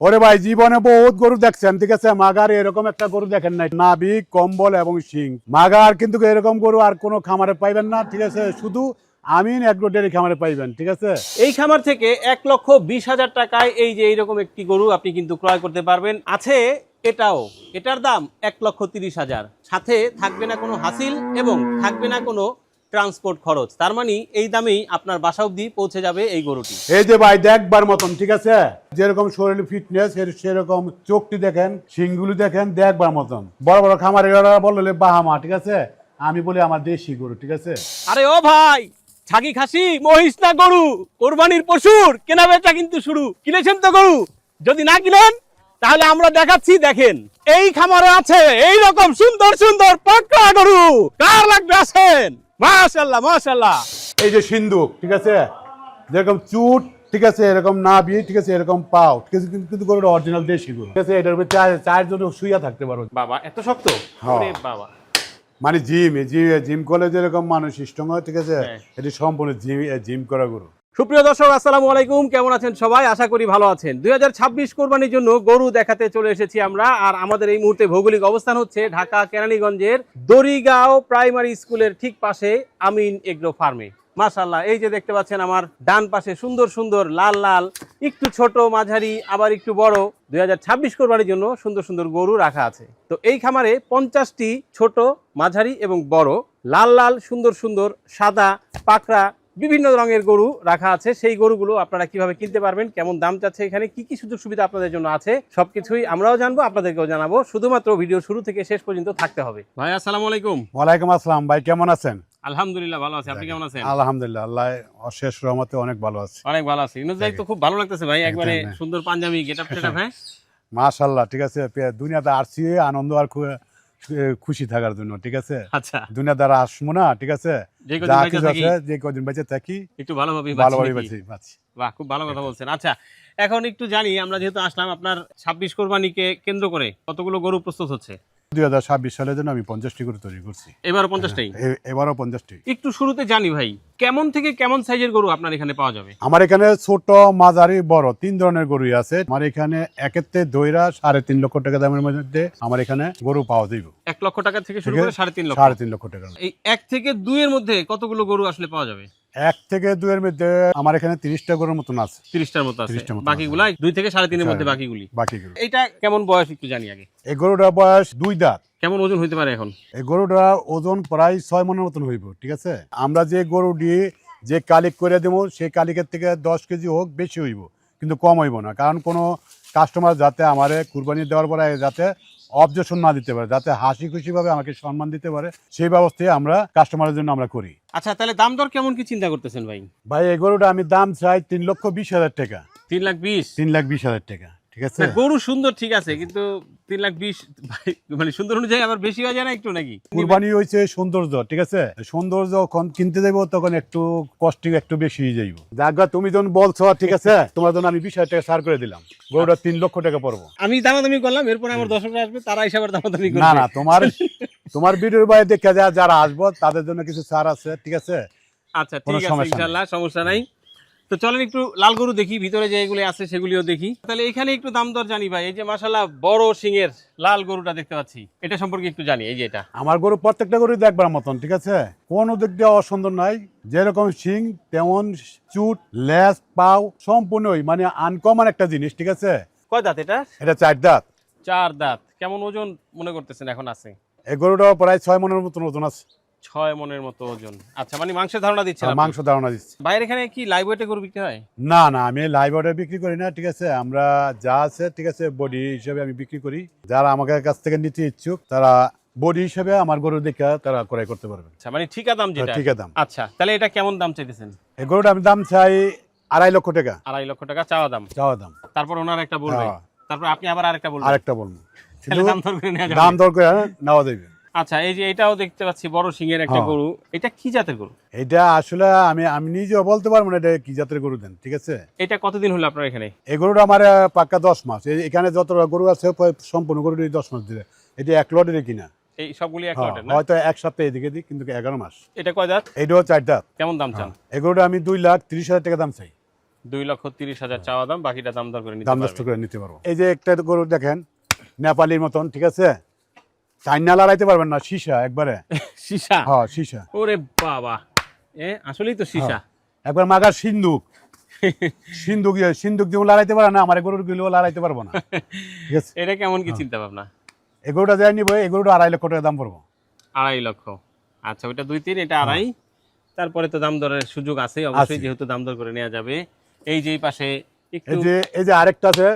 ওরে ভাই জীবনে বহুত গরু দেখছেন, ঠিক আছে। মাগার এরকম একটা গরু দেখেন নাই, নাভি, কম্বল এবং শিং। মাগার কিন্তু এরকম গরু আর কোনো খামারে পাইবেন না, ঠিক আছে। শুধু আমিন এগ্রো ডেয়ারি খামারে পাইবেন, ঠিক আছে। এই খামার থেকে ১,২০,০০০ টাকায় এই যে এইরকম একটি গরু আপনি কিন্তু ক্রয় করতে পারবেন। আছে এটার দাম ১,৩০,০০০। সাথে থাকবে না কোনো হাসিল এবং থাকবে না কোনো ট্রান্সপোর্ট খরচ। তার মানে এই দামেই আপনার বাসা অবধি পৌঁছে যাবে এই গরুটি। এই যে ভাই দেখবার মতন, ঠিক আছে। যেরকম শরীর ফিটনেস সেরকম চোখটি দেখেন, শিংগুলি দেখেন, দেখবার মতন। বড় বড় খামারিরা বললে বাহামা, ঠিক আছে। আমি বলি আমার দেশি গরু, ঠিক আছে। আরে ও ভাই, ছাগি খাসি মহিষ না গরু, কোরবানির পশুর কেনা বেচা কিন্তু শুরু। কিনেছেন তো গরু? যদি না কিনেন তাহলে আমরা দেখাচ্ছি, দেখেন এই খামারে আছে এই রকম সুন্দর সুন্দর পাকড়া গরু। কার লাগবে আসেন। মাশাআল্লাহ মাশাআল্লাহ। এই যে সিন্ধুক, ঠিক আছে, যেরকম চুট, ঠিক আছে, এরকম নাভি, ঠিক আছে, এরকম পাও, ঠিক আছে। কিন্তু গরুটা অরিজিনাল দেশি গরু, ঠিক আছে। এটার উপরে চারজন শুইয়া থাকতে পারো। বাবা এত শক্ত? হ্যাঁ। ওরে বাবা। মানে জিম করলে যেরকম মানুষ স্ট্রং হয়, ঠিক আছে, এটি সম্পূর্ণ জিম করা গরু। সুপ্রিয় দর্শক, আসসালামু আলাইকুম। কেমন আছেন সবাই? আশা করি ভালো আছেন। ২০২৬ কোরবানির জন্য গরু দেখাতে চলে এসেছি আমরা। আর আমাদের এই মুহূর্তে ভৌগোলিক অবস্থান হচ্ছে ঢাকা কেরানীগঞ্জের দড়িগাঁও প্রাইমারি স্কুলের ঠিক পাশে আমিন এগ্রো ফার্মে। মাশাআল্লাহ, এই যে দেখতে পাচ্ছেন আমার ডান পাশে সুন্দর সুন্দর লাল লাল, একটু ছোট, মাঝারি, আবার একটু বড় ২০২৬ কোরবানির জন্য সুন্দর সুন্দর গরু রাখা আছে। তো এই খামারে 50টি ছোট, মাঝারি এবং বড় লাল লাল সুন্দর সুন্দর সাদা পাকড়া বিভিন্ন রঙের গরু রাখা আছে। সেই গরুগুলো আপনারা কিভাবে কিনতে পারবেন, কেমন দাম চাচ্ছে, এখানে কি কি সুযোগ সুবিধা আপনাদের জন্য আছে, সবকিছুই আমরাও জানবো, আপনাদেরকেও জানাবো। শুধুমাত্র ভিডিও শুরু থেকে শেষ পর্যন্ত থাকতে হবে। ভাই আসসালামু আলাইকুম। ওয়ালাইকুম আসসালাম ভাই, কেমন আছেন? আলহামদুলিল্লাহ ভালো আছি, আপনি কেমন আছেন? আলহামদুলিল্লাহ, আল্লাহ অশেষ রহমতে অনেক ভালো আছে। অনেক ভালো আছি। ইউনুস ভাই তো খুব ভালো লাগতেছে ভাই, একবারে সুন্দর পাঞ্জাবি গেটআপ টেটআপ। হ্যাঁ মাশাআল্লাহ, ঠিক আছে। দুনিয়াতে আসছি আনন্দ আর খুশি থাকার জন্য, ঠিক আছে। আচ্ছা, দুনিয়া দ্বারা আসবো না, ঠিক আছে। যে কদিন বেঁচে থাকি একটু ভালোভাবে বাঁচি। বাহ, খুব ভালো কথা বলছেন। আচ্ছা, এখন একটু জানি আমরা, যেহেতু আসলাম আপনার ২৬ কোরবানিকে কেন্দ্র করে কতগুলো গরু প্রস্তুত হচ্ছে? ২০২৬ সালের জন্য আমি 50টি গরু তৈরি করছি। এবারও 50টাই? এবারও 50টি। একটু শুরুতে জানি ভাই, কেমন থেকে কেমন সাইজের গরু আপনার এখানে পাওয়া যাবে? আমার এখানে ছোট, মাঝারি, বড় 3 ধরনের গরুই আছে। আমার এখানে একেতে দইরা 3.5 লক্ষ টাকা দামের মধ্যে আমার এখানে গরু পাওয়া যাইব। 1 লক্ষ টাকা থেকে শুরু করে 3.5 লক্ষ? 3.5 লক্ষ টাকা। এই 1 থেকে 2 এর মধ্যে কতগুলো গরু আসলে পাওয়া যাবে? 1 থেকে 2 এর মধ্যে আমার এখানে 30টা গরুর মতন আছে। 30টার মতো আছে। বাকিগুলা 2 থেকে 3.5 এর মধ্যে বাকিগুলো। এইটা কেমন বয়স একটু জানি আগে। এই গরুটার বয়স 2 দাঁত। কেমন ওজন হইতে পারে এখন? এই গরুটার ওজন প্রায় 6 মনের মতন হইব, ঠিক আছে। আমরা যে গরু দিয়ে যে কালিক করে দেবো, সেই কালিকের থেকে 10 কেজি হোক বেশি হইব, কিন্তু কম হইব না। কারণ কোনো কাস্টমার যাতে আমার কুরবানি দেওয়ার পরে যাতে অবজেকশন না দিতে পারে, যাতে হাসি খুশি ভাবে আমাকে সম্মান দিতে পারে, সেই ব্যবস্থায় আমরা কাস্টমারের জন্য আমরা করি। আচ্ছা, তাহলে দাম দর কেমন কি চিন্তা করতেছেন ভাই? ভাই এই গরুটা আমি দাম চাই 3,20,000 টাকা। 3,20,000? 3,20,000 টাকা, ঠিক আছে। গরু সুন্দর ঠিক আছে, কিন্তু 3,20,000 মানে সুন্দর অনুযায়ী আবার বেশি হয়ে যায় না একটু নাকি? কুরবানি হয়েছে সৌন্দর্য, ঠিক আছে। সৌন্দর্য যখন কিনতে যাবো তখন একটু কস্টিং একটু বেশি হয়ে যাইব। জায়গা তুমি যখন বলছো, ঠিক আছে, তোমার জন্য আমি 20,000 টাকা ছাড় করে দিলাম। গরুটা 3 লক্ষ টাকা পড়বো। আমি দামাদামি করলাম, এরপর আমার দর্শকরা আসবে, তারা হিসাবে দামাদামি করবে। না তোমার ভিডিওর বাইরে দেখে যারা আসবো তাদের জন্য কিছু ছাড় আছে, ঠিক আছে। আচ্ছা ঠিক আছে, ইনশাআল্লাহ সমস্যা নাই। তো চলেন একটু লাল গরু দেখি, ভিতরে যে এগুলো আছে সেগুলিও দেখি। তাহলে এখানে একটু দাম দর জানি ভাই। এই যে মাশাআল্লাহ বড় সিংয়ের লাল গরুটা দেখতে পাচ্ছি, এটা সম্পর্কে একটু জানি। এই যে এটা আমার গরু প্রত্যেকটা গরু দেখবার মতন, ঠিক আছে। কোনো দিক দিয়ে অসুন্দর নাই। যেরকম সিং তেমন চুট, লেজ, পাও সম্পূর্ণই মানে আনকমন একটা জিনিস, ঠিক আছে। কয় দাঁত এটা? এটা 4 দাঁত। 4 দাঁত। কেমন ওজন মনে করতেছেন এখন আছে? এই গরুটা প্রায় 6 মনের মতন ওজন আছে। 6 মনের মতো ওজন। আচ্ছা, মানে মাংসের ধারণা দিচ্ছেন? মাংস ধারণা দিচ্ছি। বাইরে এখানে কি লাইভ ওয়েটে গরু বিক্রি হয়? না আমি লাইভ অর্ডার বিক্রি করি না, ঠিক আছে। আমরা যা আছে, ঠিক আছে, বডি হিসেবে আমি বিক্রি করি। যারা আমাদের কাছ থেকে নিতে ইচ্ছুক তারা বডি হিসেবে আমার গরু দেখে তারা ক্রয় করতে পারবে। আচ্ছা, মানে ঠিকা দাম যেটা? ঠিকা দাম। আচ্ছা, তাহলে এটা কেমন দাম চাইতেছেন? এই গরুটা আমি দাম চাই 2.5 লক্ষ টাকা। 2.5 লক্ষ টাকা চাওয়া দাম? চাওয়া দাম। তারপর ওনার একটা বলবে, তারপর আপনি আবার আরেকটা বলবেন, আরেকটা বলবো। দাম দর করে নেওয়া যাবে? দাম দর করে নেওয়া যাবে। আচ্ছা, এই যে এটাও দেখতে পাচ্ছি বড় সিংয়ের একটা গরু। এটা কি জাতের গরু? এটা আসলে আমি নিজেও বলতে পারবো না এটা কি জাতের গরু দেন, ঠিক আছে। এটা কতদিন হলো আপনার এখানে? এই গরুটা আমার পাক্কা 10 মাস। এখানে যত গরু আছে সম্পূর্ণ গরুটি 10 মাস দিলে। এটা 1 লটের কিনা। এই সবগুলি 1 লটের না? হয়তো এক সপ্তাহ এদিকে দিই, কিন্তু 11 মাস। এটা কয় দাঁত? এটাও 4 দাঁত। কেমন দাম চান? এই গরুটা আমি 2,30,000 টাকা দাম চাই। 2,30,000 চাওয়া দাম, বাকিটা দাম দর করে নিতে দাম পারবে। দস্ত করে নিতে পারবো। এই যে একটা গরু দেখেন নেপালির মতন, ঠিক আছে, চাইনা লড়াইতে পারবেন না, সীসা একবারে। সীসা, হ্যাঁ সীসা, ওরে বাবা, আসলেই তো সীসা। একবার মাগার সিন্ধুক সিন্ধুক সিন্ধুক দিয়ে লড়াইতে পারে না, আমার এই গরুর গুলো লড়াইতে পারবো না, ঠিক আছে। এটা কেমন কি চিন্তা ভাবনা? এই গরুটা যাই নিবো, এই গরুটা 2.5 লক্ষ টাকা দাম পড়বো। 2.5 লক্ষ, আচ্ছা ওইটা 2-3, এটা 2.5, তারপরে তো দাম দরের সুযোগ আছে অবশ্যই, আছে। যেহেতু দাম দর করে নেওয়া যাবে। এই যে এই পাশে একটু, এই যে আরেকটা আছে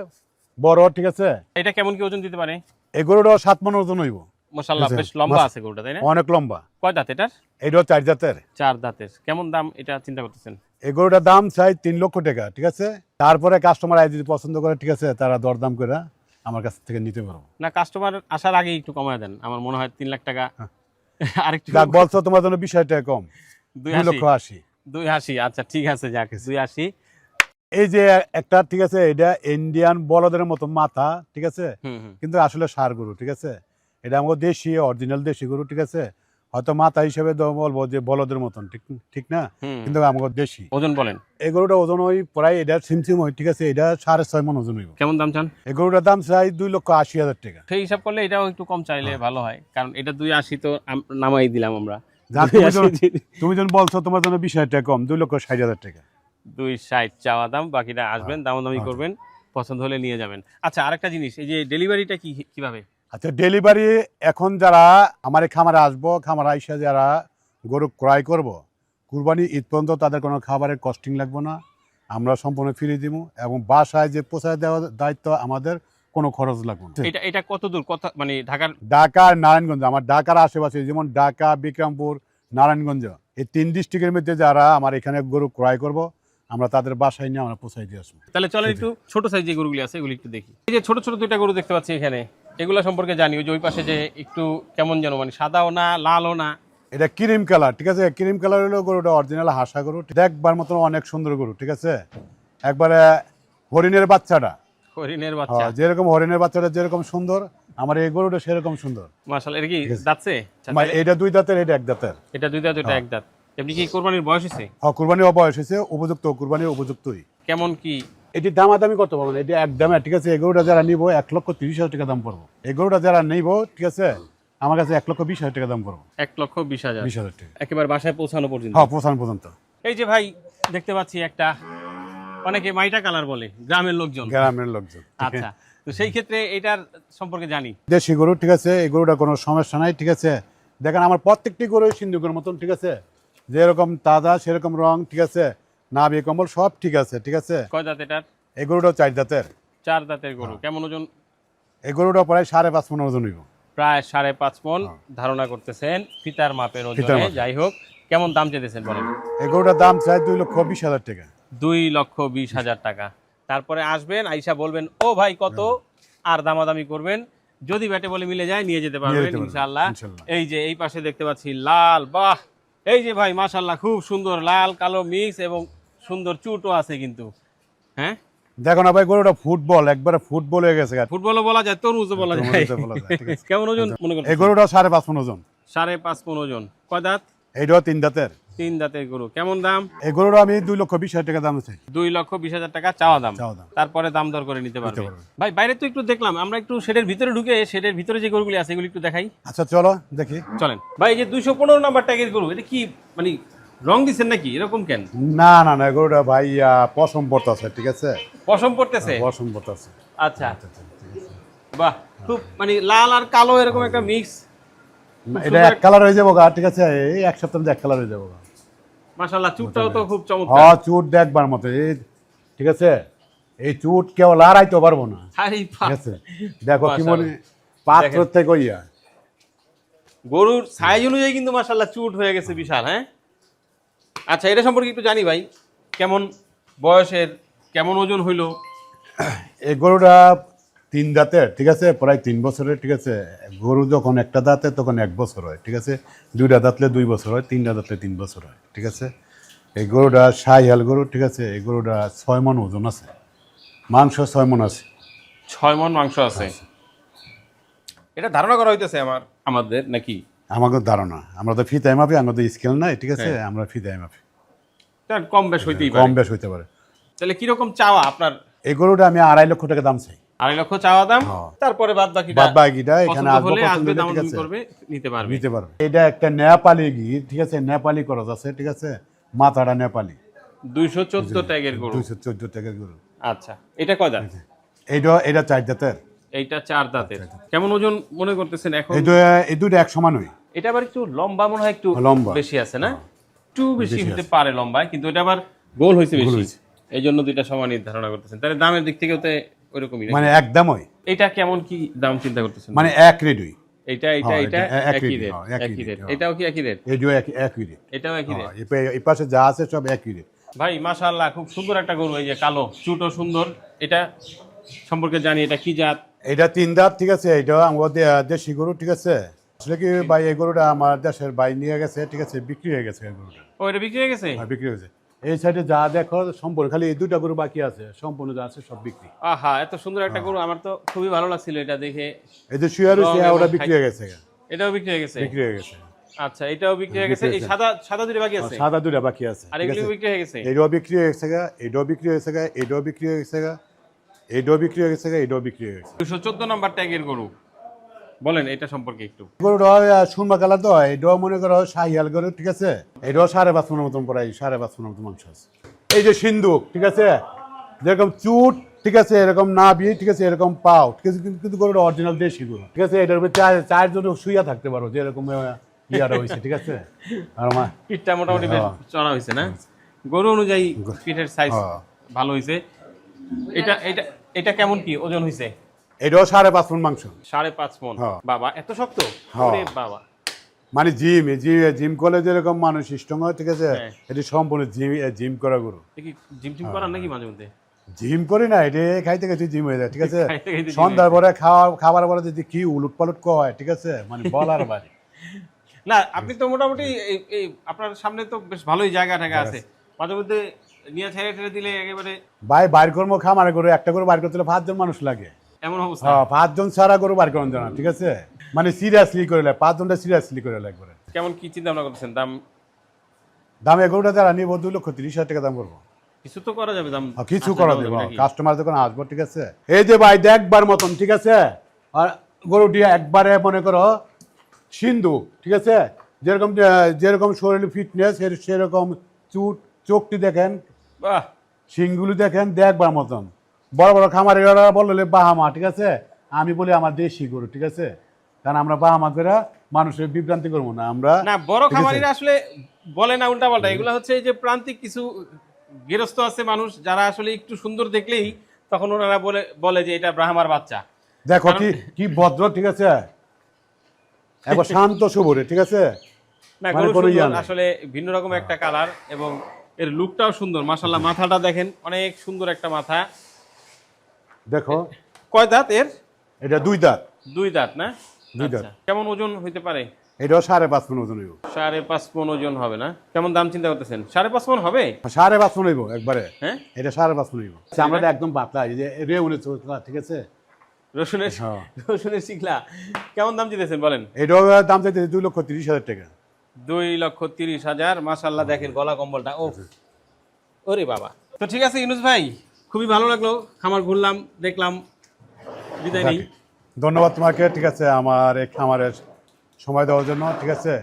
বড়, ঠিক আছে, এটা কেমন কি ওজন দিতে পারে? এই গরুটাও 7 মণ ওজন হইব। মাশাআল্লাহ, বেশ লম্বা আছে গরুটা, তাই না? অনেক লম্বা। কয় দাঁত এটার? এইটাও 4 জাতের। 4 দাঁতের। কেমন দাম এটা চিন্তা করতেছেন? এই গরুটার দাম চাই 3 লক্ষ টাকা, ঠিক আছে। তারপরে কাস্টমার আই যদি পছন্দ করে, ঠিক আছে, তারা দরদাম করে আমার কাছ থেকে নিতে পারবো। না, কাস্টমার আসার আগে একটু কমায় দেন, আমার মনে হয় 3 লাখ টাকা আরেকটু। যাক বলছো তোমার জন্য 20,000 টাকা কম, 2 লক্ষ 80। 2.80, আচ্ছা ঠিক আছে, যাক 2.80। এই যে একটা, ঠিক আছে, এটা ইন্ডিয়ান বলদের মতো মাথা, ঠিক আছে, হুম হুম। কিন্তু আসলে ষাঁড় গরু, ঠিক আছে। এটা আমাকে দেশি অরিজিনাল দেশি গরু, ঠিক আছে। হয়তো মাথা হিসেবে বলবো যে বলদের মতন, ঠিক ঠিক না, হুম। কিন্তু আমাকে দেশি। ওজন বলেন। এই গরুটা ওজন ওই প্রায় এটা সিমসিম হয়, ঠিক আছে, এটা 6.5 মণ ওজন হইব। কেমন দাম চান? এই গরুটার দাম চাই 2,80,000 টাকা। সেই হিসাব করলে এটাও একটু কম চাইলে ভালো হয়, কারণ এটা 2.80 তো নামাই দিলাম আমরা। যাক, তুমি যখন বলছো তোমার জন্য 20,000 টাকা কম, 2,60,000 টাকা। 2.60 চাওয়া দাম, বাকিটা আসবেন, দামাদামি করবেন, পছন্দ হলে নিয়ে যাবেন। আচ্ছা আরেকটা জিনিস, এই যে ডেলিভারিটা কিভাবে? আচ্ছা, ডেলিভারি এখন যারা আমার এই খামারে আসবো, খামারে আইসা যারা গরু ক্রয় করব, কুরবানি ঈদ পর্যন্ত তাদের কোনো খাবারের কস্টিং লাগবে না, আমরা সম্পূর্ণ ফিরিয়ে দিব, এবং বাসায় যে পৌঁছায় দেওয়ার দায়িত্ব আমাদের, কোনো খরচ লাগবে না। এটা কত দূর, কত মানে ঢাকার? ঢাকা, নারায়ণগঞ্জ, আমার ঢাকার আশেপাশে যেমন ঢাকা, বিক্রমপুর, নারায়ণগঞ্জ, এই 3 ডিস্ট্রিক্টের মধ্যে যারা আমার এখানে গরু ক্রয় করব, আমরা তাদের বাসায় নিয়ে আমরা পৌঁছাই দিয়ে আসবো। তাহলে চলেন একটু ছোট সাইজ যে গরুগুলি আছে এগুলি একটু দেখি। এই যে ছোট ছোট দুইটা গরু দেখতে পাচ্ছি এখানে, এগুলা সম্পর্কে জানি। ওই যে ওই পাশে যে একটু কেমন যেন, মানে সাদাও না লালও না। এটা ক্রিম কালার, ঠিক আছে, ক্রিম কালার হলো গরুটা অরিজিনাল হাসা গরু, দেখবার মতন অনেক সুন্দর গরু, ঠিক আছে, একবারে হরিণের বাচ্চাটা, হরিণের বাচ্চা। যেরকম হরিণের বাচ্চাটা যেরকম সুন্দর, আমার এই গরুটা সেরকম সুন্দর। মাশাআল্লাহ, এটা কি দাঁতছে? এটা 2 দাঁতের, এটা 1 দাঁতের। এটা 2 দাঁত, এটা 1 দাঁত। এমনি কি কোরবানির বয়স হয়েছে? হ্যাঁ, কুরবানির বয়স হয়েছে, উপযুক্ত, কুরবানির উপযুক্তই। কেমন কি এটি দামাদামি করতে পারবো না, এটা একদমে, ঠিক আছে। এই গরুটা যারা নিব 1,30,000 টাকা দাম পড়বো। এই গরুটা যারা নিব, ঠিক আছে, আমার কাছে 1,20,000 টাকা দাম পড়বো। 1,20,000? 20,000 টাকা, একেবারে বাসায় পৌঁছানো পর্যন্ত? হ্যাঁ, পৌঁছানো পর্যন্ত। এই যে ভাই দেখতে পাচ্ছি একটা, অনেকে মাইটা কালার বলে গ্রামের লোকজন। গ্রামের লোকজন। আচ্ছা, তো সেই ক্ষেত্রে এটার সম্পর্কে জানি। দেশি গরু, ঠিক আছে, এই গরুটা কোনো সমস্যা নাই, ঠিক আছে। দেখেন আমার প্রত্যেকটি গরু সিন্ধুকের মতন, ঠিক আছে, যেরকম তাজা সেরকম রং, ঠিক আছে, নাভি কম্বল সব ঠিক আছে, ঠিক আছে। কয় দাঁত এটার? এই গরুটাও 4 দাঁতের। 4 দাঁতের গরু। কেমন ওজন? এই গরুটা প্রায় 5.5 মণ ওজন হইব। প্রায় 5.5 মণ ধারণা করতেছেন, ফিতার মাপের ফিতার ওজনে। মাপে। যাই হোক, কেমন দাম চেয়েছেন বলেন? এই গরুটার দাম চাই 2,20,000 টাকা। 2,20,000 টাকা। তারপরে আসবেন, আইসা বলবেন ও ভাই কত, আর দামাদামি করবেন, যদি ব্যাটে বলে মিলে যায় নিয়ে যেতে পারবেন যেতে পারবেন, ইনশাআল্লাহ। ইনশাআল্লাহ। এই যে এই পাশে দেখতে পাচ্ছি লাল, বাহ, এই যে ভাই মাশাআল্লাহ খুব সুন্দর লাল কালো মিক্স, এবং সুন্দর চুটও আছে কিন্তু। হ্যাঁ, দেখো না ভাই, গরুটা ফুটবল, একবারে ফুটবল হয়ে গেছে। ফুটবলও বলা যায়, তরমুজও বলা যায়। তরমুজও বলা যায়, ঠিক আছে। কেমন ওজন মনে করছেন? এই গরুটাও 5.5 মণ ওজন। 5.5 মণ ওজন। কয় দাঁত? এইটাও 3 দাঁতের। 3 দাঁতের গরু। কেমন দাম? এই গরুটা আমি 2,20,000 টাকা দাম চাই। 2,20,000 টাকা চাওয়া দাম। চাওয়া দাম। তারপরে দাম দর করে নিতে পারবে। পারবে। ভাই বাইরে তো একটু দেখলাম, আমরা একটু শেডের ভিতরে ঢুকে শেডের ভিতরে যে গরুগুলি আছে এগুলি একটু দেখাই। আচ্ছা চলো দেখি। চলেন ভাই, এই যে 215 নাম্বার ট্যাগের গরু, এটা কি মানে রং দিচ্ছেন নাকি এরকম কেন? না না না, গরুটা ভাই পশম পড়তেছে, ঠিক আছে, পশম পড়তেছে? পশম পড়তেছে। আচ্ছা, বাহ, খুব মানে লাল আর কালো এরকম একটা মিক্স। এটা এক কালার হয়ে যাবো গা, ঠিক আছে, এই এক সপ্তাহের মধ্যে এক কালার হয়ে যাবো গা। মাশাআল্লাহ, চুটটাও তো খুব চমৎকার। হ্যাঁ, চুট দেখবার মতো, এই ঠিক আছে, এই চুট কেউ লড়াইতে পারবো না, আরে ঠিক আছে। দেখো কি মনে মাশাআল্লাহ। পাত্র থেকে ইয়া গরুর সাইজ অনুযায়ী কিন্তু মাশাআল্লাহ চুট হয়ে গেছে বিশাল। হ্যাঁ, আচ্ছা, এটা সম্পর্কে একটু জানি ভাই, কেমন বয়সের, কেমন ওজন হইলো? এই গরুটা 3 দাঁতের, ঠিক আছে, প্রায় 3 বছরের, ঠিক আছে। গরু যখন একটা দাঁতে তখন 1 বছর হয়, ঠিক আছে, 2টা দাঁতলে 2 বছর হয়, 3টা দাঁতলে 3 বছর হয়, ঠিক আছে। এই গরুটা শাহিয়াল গরু, ঠিক আছে। এই গরুটা 6 মণ ওজন আছে, মাংস 6 মণ আছে। 6 মণ মাংস আছে। এটা ধারণা করা হইতেছে আমাদের নাকি? আমাদের ধারণা, আমরা তো ফিতায় মাপি, আমাদের স্কেল নাই, ঠিক আছে, আমরা ফিতায় মাপি। তার কম বেশ হইতেই কম পারে। বেশ হইতে পারে। তাহলে কিরকম চাওয়া আপনার? এই গরুটা আমি 2.5 লক্ষ টাকা দাম চাই। 2.5 লক্ষ চাওয়া দাম, হ্যাঁ। তারপরে বাদ বাদ বাকিটা এখানে পছন্দ আসবো, হলে পছন্দ আসবে, হলে, ঠিক দামাদামি আছে, করবে, নিতে পারবে। নিতে পারবে। এটা একটা নেপালি গির, ঠিক আছে, নেপালি করজ আছে, ঠিক আছে, মাথাটা নেপালি। 214 ট্যাগের গরু। 214 টাকার গরু। আচ্ছা, এটা কয় দাঁত? এটা 4 দাঁতের। এইটা 4 দাঁতের। কেমন ওজন মনে করতেছেন এখন? এই দুটো এক সমান হয়। এটা আবার একটু লম্বা মনে হয়, একটু লম্বা বেশি আছে না? একটু বেশি বেশি হতে আছে। পারে লম্বায়, কিন্তু এটা আবার গোল হয়েছে গোল বেশি, হয়েছে। এই জন্য দুইটা সমান নির্ধারণ করতেছেন। তাহলে দামের দিক থেকে ওইরকমই নাকি? মানে একদম হয়, এটা কেমন কি দাম চিন্তা করতেছেন? মানে এক রেট হয়। এটা হ্যাঁ, এটা এটা একই rate, রেট, হ্যাঁ, একই একই রেট। rate, এটাও কি একই রেট? এইটাও একই রেট। এটাও একই রেট। এই পাশে যা আছে সব একই রেট। ভাই মাশাআল্লাহ, খুব সুন্দর একটা গরু, এই যে কালো, চুটও সুন্দর। এটা সম্পর্কে জানি, এটা কি জাত? এটা 3 দাঁত, ঠিক আছে, এটা আমাদের দেশি গরু, ঠিক আছে। আসলে কি ভাই, এই গরুটা আমার দেশের ভাই নিয়ে গেছে, ঠিক আছে, বিক্রি হয়ে গেছে এই গরুটা। ও, এটা বিক্রি হয়ে গেছে? হ্যাঁ, বিক্রি হয়েছে। এই সাইডে যা দেখো সম্পূর্ণ, খালি এই 2টা গরু বাকি আছে, সম্পূর্ণ যা আছে সব বিক্রি। আহা, এত সুন্দর একটা গরু, আমার তো খুবই ভালো লাগছিল এটা দেখে। এই যে শুয়ার রং এবং ওটা বিক্রি হয়ে গেছে, এটাও বিক্রি হয়ে গেছে? বিক্রি হয়ে গেছে। আচ্ছা, এটাও বিক্রি হয়ে গেছে। এই সাদা সাদা দুটো বাকি আছে, সাদা 2টা বাকি আছে, আর ঠিক এগুলো আছে। বিক্রি হয়ে গেছে? এটাও বিক্রি হয়ে গেছে, এটাও বিক্রি হয়ে গেছে, এটাও বিক্রি হয়ে গেছে, এটাও বিক্রি হয়ে গেছে, এটাও বিক্রি হয়ে গেছে। 214 নাম্বার ট্যাগের গরু, বলেন এটা সম্পর্কে একটু। গরুটা সুরমা কালার তো, এটাও মনে করো শাহিয়াল গরু, ঠিক আছে। এটাও 5.5 মনের মতন প্রায় 5.5 মনের মতন মাংস আছে। এই যে সিন্ধুক, ঠিক আছে, যেরকম চুট, ঠিক আছে, এরকম নাভি, ঠিক আছে, এরকম পাও, ঠিক আছে, কিন্তু গরুটা অরিজিনাল দেশি গরু, ঠিক আছে। এটার উপরে 4 জন শুইয়া থাকতে পারো, যেরকম ইয়াটা হয়েছে, ঠিক আছে। আর আমার পিঠটা মোটামুটি বেশ চড়া হয়েছে না? গরু অনুযায়ী পিঠের সাইজ হ্যাঁ। ভালো হয়েছে। এটা এটা এটা কেমন কি ওজন হয়েছে? এটাও 5.5 মন মাংস। 5.5 মণ। হ্যাঁ। বাবা, এত শক্ত? হ্যাঁ। ওরে বাবা। মানে জিম করলে যেরকম মানুষ স্ট্রং হয়, ঠিক আছে, হ্যাঁ। এটি সম্পূর্ণ জিম করা গরু। দেখি জিম টিম করার নাকি মাঝে মধ্যে? জিম করি না, এটা খাইতে খাইতে জিম হয়ে যায়, ঠিক আছে। খাইতে খাইতে gym সন্ধ্যার পরে খাবার পরে যদি কি উলট পালট হয়, ঠিক আছে, মানে বলার বাড়ি। না, আপনি তো মোটামুটি এই আপনার সামনে তো বেশ ভালোই জায়গা টাকা আছে, মাঝে মধ্যে নিয়ে ছেড়ে ছেড়ে দিলে একেবারে ভাই বাইর কর্ম খামারে গরু, একটা গরু বাইর করতে 5 জন মানুষ লাগে। এমন অবস্থা? হ্যাঁ, 5 জন ছাড়া গরু বাইর করেন না, ঠিক আছে। মানে সিরিয়াসলি করে লাগে, 5 জনটা সিরিয়াসলি করে লাগবে। কেমন কি চিন্তা ভাবনা করতেছেন দাম? দাম এই গরুটা যারা নিব 2,30,000 টাকা দাম করবো। কিছু তো করা যাবে দাম? কিছু আচ্ছা, করা যাবে দেবো, নাকি? কাস্টমার যখন আসবো, ঠিক আছে। এই যে ভাই দেখবার মতন, ঠিক আছে। আর গরুটি একবারে মনে করো সিন্ধু, ঠিক আছে, যেরকম যেরকম শরীর ফিটনেস, সেরকম চোখটি দেখেন, বাহ, শিংগুলি দেখেন, দেখবার মতন। বড় বড় খামারে বললে বাহামা, ঠিক আছে, আমি বলি আমার দেশি গরু, ঠিক আছে। কারণ আমরা বাহামা করে মানুষের বিভ্রান্তি করবো না আমরা। না, বড় ঠিক আছে? খামারিরা আসলে বলে না উল্টা পাল্টা, এগুলো হচ্ছে এই যে প্রান্তিক কিছু গৃহস্থ আছে মানুষ, যারা আসলে একটু সুন্দর দেখলেই তখন ওনারা বলে যে এটা ব্রাহ্মার বাচ্চা। দেখো কি ভদ্র, ঠিক আছে, একবার শান্ত সবরে, ঠিক আছে। না, মানে গরু কোনো ইয়া সুন্দর, নাই। আসলে ভিন্ন রকম একটা কালার, এবং এর লুকটাও সুন্দর মাশাআল্লাহ। মাথাটা দেখেন, অনেক সুন্দর একটা মাথা। দেখো কয় দাঁত এর? এটা 2 দাঁত। 2 দাঁত না? 2 দাঁত। আচ্ছা, কেমন ওজন হইতে পারে? এটাও 5.5 মন ওজন হইব। 5.5 মণ ওজন হবে না? কেমন দাম চিন্তা করতেছেন? 5.5 মণ হবে? 5.5 মন হইব একবারে। হ্যাঁ, এটা 5.5 মন হইব। চামড়াটা একদম পাতলা, এই যে রেউনে চোখলা, ঠিক আছে। রসুনের হ্যাঁ। রসুনের শিখলা কেমন দাম দিতেছেন বলেন? এটাও দাম চাইতে 2,30,000 টাকা। 2,30,000। মাশাআল্লাহ, দেখেন গলা কম্বলটা, ও ওরে বাবা। তো ঠিক আছে ইউনুস ভাই, খুবই ভালো লাগলো, খামার ঘুরলাম, দেখলাম, বিদায় নেই। ধন্যবাদ তোমাকে, ঠিক আছে, আমার এই খামারের সময় দেওয়ার জন্য, ঠিক আছে।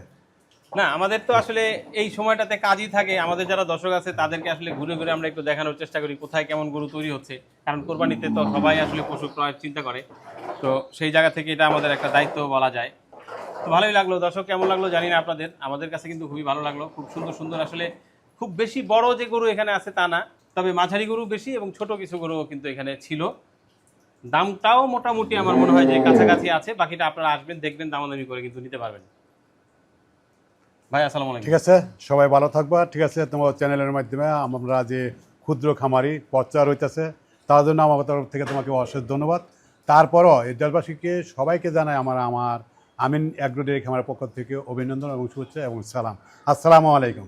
না, আমাদের তো আসলে এই সময়টাতে কাজই থাকে, আমাদের যারা দর্শক আছে তাদেরকে আসলে ঘুরে ঘুরে আমরা একটু দেখানোর চেষ্টা করি কোথায় কেমন গরু তৈরি হচ্ছে, কারণ কোরবানিতে তো সবাই আসলে পশু ক্রয়ের চিন্তা করে, তো সেই জায়গা থেকে এটা আমাদের একটা দায়িত্ব বলা যায়। তো ভালোই লাগলো, দর্শক কেমন লাগলো জানি না আপনাদের, আমাদের কাছে কিন্তু খুবই ভালো লাগলো। খুব সুন্দর সুন্দর, আসলে খুব বেশি বড় যে গরু এখানে আছে তা না, তবে মাঝারি গরু বেশি এবং ছোট কিছু গরুও কিন্তু এখানে ছিল। দামটাও মোটামুটি আমার মনে হয় যে কাছাকাছি আছে, বাকিটা আপনারা আসবেন, দেখবেন, দামাদামি করে কিন্তু নিতে পারবেন। ভাই আসসালামু আলাইকুম। ঠিক আছে, সবাই ভালো থাকবা, ঠিক আছে। তোমার চ্যানেলের মাধ্যমে আমরা যে ক্ষুদ্র খামারি প্রচার হইতেছে, তার জন্য আমার তরফ থেকে তোমাকে অশেষ ধন্যবাদ। তারপরও এই দেশবাসীকে সবাইকে জানাই আমার আমিন এগ্রো ডেয়ারি খামারের পক্ষ থেকে অভিনন্দন এবং শুভেচ্ছা এবং সালাম। আসসালামু আলাইকুম।